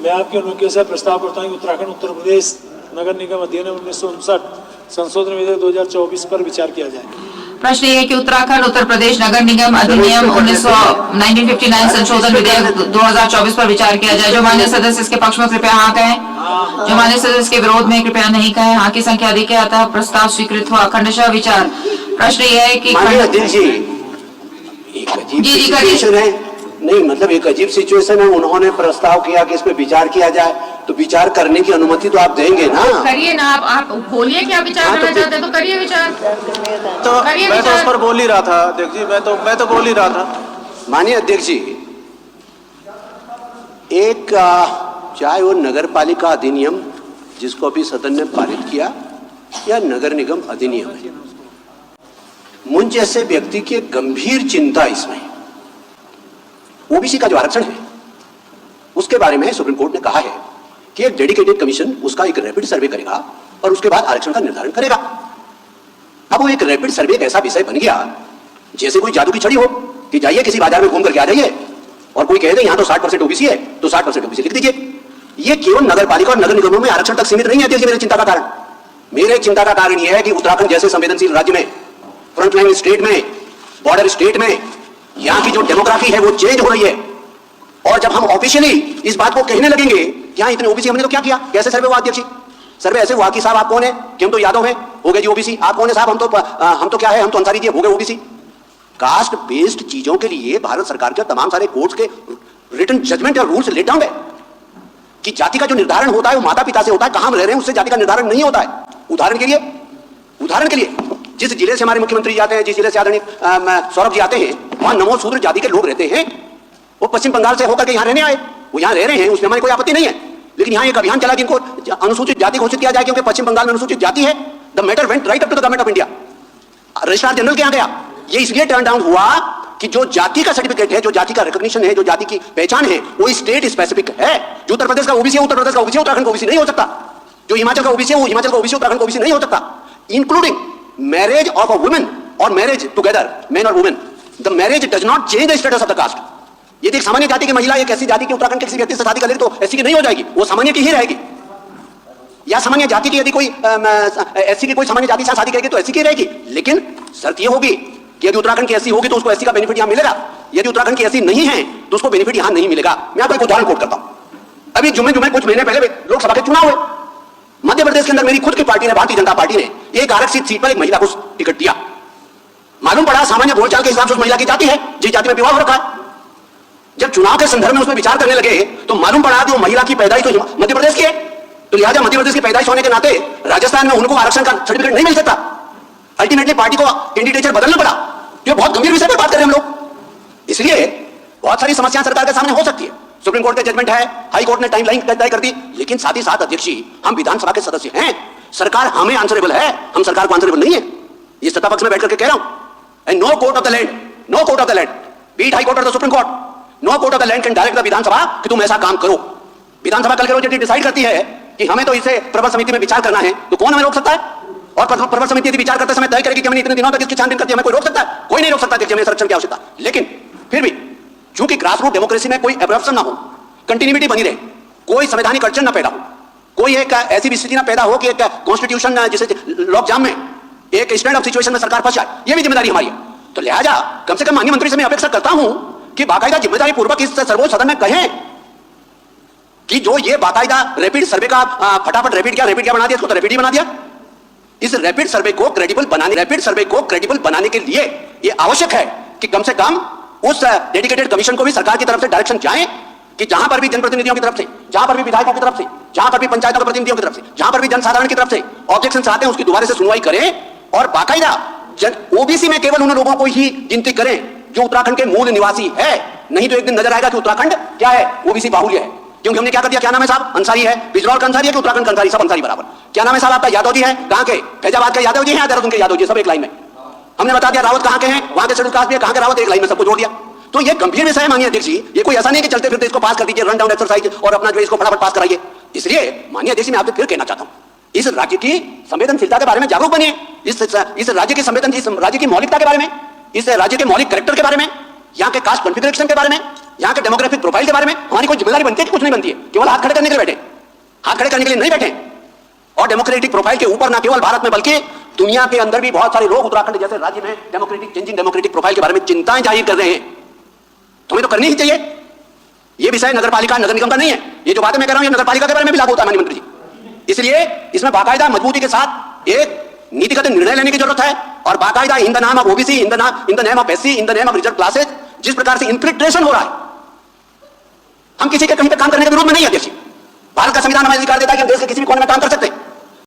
मैं आपके अनुज्ञा से प्रस्ताव करता हूं कि उत्तराखंड उत्तर प्रदेश नगर निगम अधिनियम 1959 संशोधन विधेयक 2024 पर विचार किया जाए। प्रश्न ये है कि उत्तराखंड उत्तर प्रदेश नगर निगम अधिनियम 1959 संशोधन विधेयक 2024 पर विचार किया जाए। जो माननीय सदस्य इसके पक्ष में कृपया हाँ कहें, जो माननीय सदस्य इसके विरोध में कृपया नहीं कहें। हाँ की संख्या अधिक है, अतः प्रस्ताव स्वीकृत हुआ। खंडशः विचार। प्रश्न यह है कि नहीं, मतलब एक अजीब सिचुएशन है। उन्होंने प्रस्ताव किया कि इस पे विचार किया जाए, तो विचार करने की अनुमति तो आप देंगे ना? करिए ना, आप बोलिए क्या विचार करना चाहते हैं तो करिए विचार। तो मैं तो उस पर बोल ही रहा था अध्यक्ष जी, मैं तो बोल ही रहा था। माननीय अध्यक्ष जी, एक चाहे वो नगर पालिका अधिनियम जिसको अभी सदन ने पारित किया या नगर निगम अधिनियम है, मुझ जैसे व्यक्ति की गंभीर चिंता इसमें ओबीसी का जो आरक्षण है उसके बारे में सुप्रीम कोर्ट ने कहा है कि एक डेडिकेटेड कमीशन उसका एक रैपिड सर्वे करेगा और उसके बाद आरक्षण का निर्धारण करेगा। अब वो एक रैपिड सर्वे एक ऐसा विषय बन गया जैसे कोई जादू की छड़ी हो कि जाइए किसी बाजार में घूम करके आ जाइए और कोई कह दे यहां तो 60% ओबीसी है तो 60% ओबीसी लिख दीजिए। ये केवल नगर पालिका और नगर निगमों में आरक्षण तक सीमित नहीं है। देखिए मेरी चिंता का कारण, मेरे चिंता का कारण यह है कि उत्तराखंड जैसे संवेदनशील राज्य में, फ्रंटलाइन स्टेट में, बॉर्डर स्टेट में यहां की जो डेमोग्राफी है वो चेंज हो रही है। और जब हम ऑफिशियली इस बात को कहने लगेंगे कि यहां इतने ओबीसी, हमने तो क्या किया, कैसे सर्वे हुआ अध्यक्ष जी? सर्वे ऐसे हुआ कि साहब आप कौन है, कि हम तो यादव हैं, हो गए जी ओबीसी। आप कौन है साहब, हम तो क्या है, हम तो अंसारी जी, हो गए ओबीसी। कास्ट बेस्ड चीजों के लिए भारत सरकार के तमाम सारे कोर्ट्स के रिटन जजमेंट और रूल्स लेट डाउन है कि जाति का जो निर्धारण होता है वो माता पिता से होता है, कहां रह रहे हैं उससे जाति का निर्धारण नहीं होता है। उदाहरण के लिए जिस जिले से हमारे मुख्यमंत्री जाते हैं, जिस जिले से आदरणीय सौरभ जी आते हैं, वहां नमो शूद्र जाति के लोग रहते हैं। वो पश्चिम बंगाल से होकर के यहां रहने आए, वो यहां रह रहे हैं, उसमें हमारी कोई आपत्ति नहीं है। लेकिन यहां एक अभियान चला कि इनको अनुसूचित जाति घोषित किया जाए क्योंकि पश्चिम बंगाल में अनुसूचित जाति है। The matter went right up to the government of India, registrar general के यहां गया। ये इसलिए टर्न डाउन हुआ कि जो जाति का सर्टिफिकेट है, जो जाति का रिकॉग्निशन है, जो जाति की पहचान है, वो स्टेट स्पेसिफिक है। जो उत्तर प्रदेश का ओबीसी है, उत्तर प्रदेश का ओबीसी, उत्तराखंड का ओबीसी नहीं हो सकता। जो हिमाचल का ओबीसी है, वो हिमाचल का ओबीसी, उत्तराखंड का ओबीसी नहीं हो सकता। Including marriage of a woman और मैरिज टुगेदर, मैन और women, the marriage does not change the status of the caste. यदि एक सामान्य जाति की महिला एक ऐसी जाति की उत्तराखंड के किसी व्यक्ति से शादी कर ले तो ऐसी की नहीं हो जाएगी, वो सामान्य की ही रहेगी। या सामान्य जाति की यदि कोई ऐसी की कोई सामान्य जाति से शादी करेगी तो ऐसी की रहेगी। लेकिन शर्त यह होगी कि यदि उत्तराखंड की ऐसी होगी तो उसको ऐसी का बेनिफिट यहां मिलेगा, यदि उत्तराखंड की ऐसी नहीं है तो उसको बेनिफिट यहां नहीं मिलेगा। मैं आपको एक उदाहरण कोट करता हूं। अभी जुम्मे कुछ महीने पहले लोकसभा के चुनाव हुए, मध्य प्रदेश के अंदर मेरी खुद की पार्टी ने, भारतीय जनता पार्टी ने, एक आरक्षित सीट पर एक महिला को टिकट दिया। मालूम पड़ा सामान्य बोलचाल के हिसाब से उस महिला की जाति है, जिस जाति में विवाह हो रखा है। जब चुनाव के संदर्भ में उसमें विचार करने लगे तो मालूम पड़ा कि वो महिला की पैदाइश तो मध्य प्रदेश की है, तो लिहाजा मध्य प्रदेश की पैदाइश होने के नाते राजस्थान में उनको आरक्षण का सर्टिफिकेट नहीं मिल सकता। अल्टीमेटली पार्टी को कैंडिडेचर बदलना पड़ा। ये बहुत गंभीर विषय पर बात कर रहे हैं हम लोग। इसलिए बहुत सारी समस्याएं सरकार के सामने हो सकती है। सुप्रीम कोर्ट का जजमेंट है, हाई कोर्ट ने टाइमलाइन तय कर दी, लेकिन साथ ही साथ अध्यक्ष जी, हम विधानसभा के सदस्य हैं, सरकार हमें आंसरेबल है, हम सरकार को आंसरेबल नहीं है। ये सत्ता पक्ष में बैठ करके कह रहा हूं, and no court of the land, no court of the land, be it high court और the supreme court, no court of the land can direct the Vidhan Sabha कि तुम ऐसा काम करो। विधानसभा कल के रोज यदि डिसाइड करती है कि हमें तो इसे प्रबल समिति में विचार करना है, तो कौन हमें रोक सकता है? और प्रबल समिति यदि विचार करते समय तय करेगी कि हमने इतने दिनों तक इसकी छानबीन करती है, हमें कोई रोक सकता है? कोई नहीं रोक सकता। देखिए, हमें संरक्षण की आवश्यकता, लेकिन फिर भी चूंकि ग्रास रूट डेमोक्रेसी में कोई एब्रप्शन ना हो, कंटिन्यूटी बनी रहे, कोई संवैधानिक अड़चन ना पैदा हो, कोई एक ऐसी स्थिति ना पैदा हो कि एक कॉन्स्टिट्यूशन जिसे लॉकजाम में एक स्टैंड ऑफ सिचुएशन में सरकार फंस जाए, ये भी जिम्मेदारी हमारी है। तो लिहाजा कम से कम माननीय मंत्री से मैं अपेक्षा करता हूं कि बाकायदा जिम्मेदारी पूर्वक इस सर्वोच्च सदन में कहें कि जो ये बाकायदा रैपिड सर्वे का फटाफट रैपिड क्या बना दिया, इसको तो रैपिड ही बना दिया। इस रैपिड सर्वे को क्रेडिबल बनाने के लिए ये आवश्यक है कि कम से कम उस डेडिकेटेड कमीशन को भी सरकार की तरफ से डायरेक्शन जाए कि जहां पर भी जनप्रतिनिधियों की तरफ से, जहां पर भी विधायकों की तरफ से, जहां पर भी पंचायतों के प्रतिनिधियों की तरफ से, जहां पर भी जनसाधारण की तरफ से ऑब्जेक्शन आते हैं, उसकी दोबारा से सुनवाई करें और बाकायदा ओबीसी में केवल उन लोगों को ही गिनती करें जो उत्तराखंड के मूल निवासी है। नहीं तो एक दिन नजर आएगा कि उत्तराखंड क्या है, ओबीसी बाहुल्य है। क्योंकि हमने क्या कर दिया, क्या नाम है साहब, अंसारी है, बिजनौर का अंसारी है कि उत्तराखंड का अंसारी, सब अंसारी बराबर। क्या नाम है साहब आपका, यादव जी है, कहां के, फैजाबाद के यादव जी हैं, देहरादून के यादव जी, सब एक लाइन में। हमने बता दिया रावत कहां के हैं, वहां के शेड्यूल कास्ट भी है, कहां के रावत, एक लाइन में सबको जोड़ दिया। तो ये गंभीर विषय है माननीय अध्यक्ष जी, ये कोई ऐसा नहीं कि चलते फिरते इसको पास कर दीजिए, रन डाउन एक्सरसाइज और अपना जो इसको फटाफट पास कराइए। इसलिए माननीय अध्यक्ष जी, मैं आपसे फिर कहना चाहता हूं, इस राज्य की संवेदनशीलता के बारे में जागरूक बनिए, इस राज्य की संवेदनशील, राज्य की मौलिकता के बारे में, इस राज्य के मौलिक कैरेक्टर के बारे में, यहाँ के कास्ट कॉन्फिगरेशन के बारे में, यहाँ के डेमोग्राफिक प्रोफाइल के बारे में हमारी कोई जिम्मेदारी बनती है कि कुछ नहीं बनती है? केवल हाथ खड़े करने के लिए बैठे, हाथ खड़े करने के लिए नहीं बैठे। और डेमोक्रेटिक प्रोफाइल के ऊपर ना केवल भारत में बल्कि दुनिया के अंदर भी बहुत सारे लोग उत्तराखंड जैसे राज्य में डेमोक्रेटिक चेंजिंग डेमोक्रेटिक प्रोफाइल के बारे में चिंताएं जाहिर कर रहे हैं। तुम्हें तो करनी ही चाहिए। यह विषय नगर पालिका नगर निगम का नहीं है। ये जो बातें मैं कर रहा हूं ये नगर पालिका के बारे में भी लागू होता है माननीय मंत्री जी। इसलिए इसमें बाकायदा मजबूती के साथ एक नीतिगत निर्णय लेने की जरूरत है और बाकायदा इन द नाम of OBC, in the name of SC, in the name of reserve classes जिस प्रकार से इन्फिल्ट्रेशन हो रहा है, हम किसी के कहीं पे काम करने के विरोध में नहीं है। अध्यक्ष, भारत का संविधान हमें अधिकार देता है कि हम देश के किसी भी कोने में काम कर सकते हैं।